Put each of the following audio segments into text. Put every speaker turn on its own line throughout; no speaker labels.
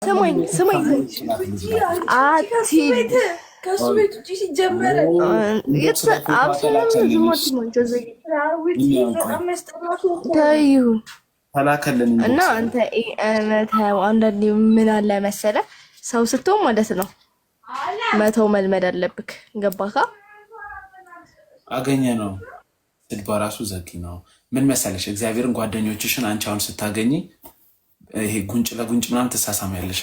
ስማኝ ከሱ ቤት ውጪ ሲጀመር
ተላከልን
እና አንተ አንዳንዴ ምን አለ መሰለህ ሰው ስትሆን ማለት ነው መተው መልመድ አለብክ። ገባካ?
አገኘ ነው ስድባ ራሱ ዘኪ ነው። ምን መሰለሽ እግዚአብሔርን ጓደኞችሽን አንቺ አሁን ስታገኚ ይሄ ጉንጭ ለጉንጭ ምናምን ትሳሳሚያለሽ።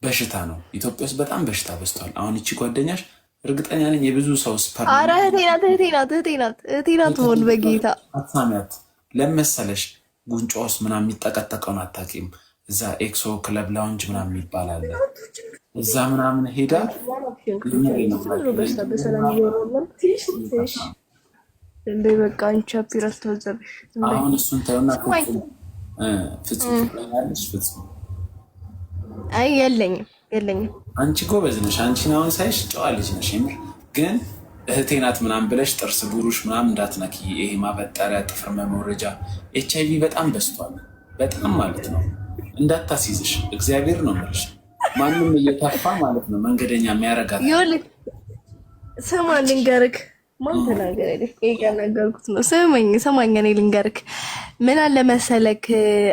በሽታ ነው። ኢትዮጵያ ውስጥ በጣም በሽታ በዝቷል። አሁን እቺ ጓደኛሽ እርግጠኛ ነኝ የብዙ ሰው ስፐር
አረ እህቴ ናት ሆን በጌታ
አትሳሚያት። ለመሰለሽ ጉንጯ ውስጥ ምናምን የሚጠቀጠቀውን አታውቂም። እዛ ኤክሶ ክለብ ላውንጅ ምናምን ይባላል። እዛ ምናምን ሄዳ
እንደ በቃ አንቺ ፒራስ ተወዘብሽ።
አሁን እሱን ታዩና ፍጹም ያለሽ ፍጹም
አይ የለኝም።
አንቺ ጎበዝ ነሽ። አንቺን አሁን ሳይሽ ጨዋ ልጅ ነሽ። የምር ግን እህቴ ናት ምናምን ብለሽ ጥርስ ብሩሽ ምናምን እንዳትነኪ። ይሄ ማበጠሪያ፣ ጥፍር መሞረጃ HIV በጣም በዝቷል። በጣም ማለት ነው። እንዳታስይዝሽ እግዚአብሔር ነው የምልሽ። ማንም እየታፋ ማለት ነው መንገደኛ የሚያረጋት
ስማ ልንገርክ ማን ተናገረ ነገርኩት ነው። ስማኝ እኔ ልንገርክ ምን አለ መሰለክ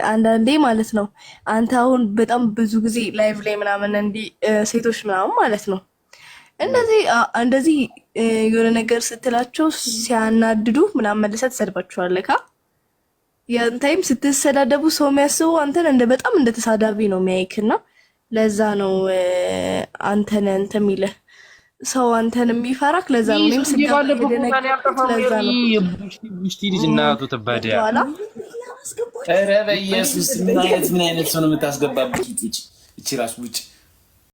አንዳንዴ ማለት ነው አንተ አሁን በጣም ብዙ ጊዜ ላይቭ ላይ ምናምን እንዲህ ሴቶች ምናምን ማለት ነው እንደዚህ የሆነ ነገር ስትላቸው ሲያናድዱ ምናምን መልሰህ ትሰድባቸዋለህ። ያን ታይም ስትሰዳደቡ ሰው የሚያስበው አንተን በጣም እንደተሳዳቢ ነው የሚያይክና ለዛ ነው አንተን የሚልህ ሰው አንተን የሚፈራክ ለዛ ነው። እኔም ስጋባለሁ ለዛ ነው
ቡሽቲ ልጅ እናቱ ተባዲያ
ኧረ በኢየሱስ ምን አይነት ሰው ነው የምታስገባበት? እቺ ራስ ውጭ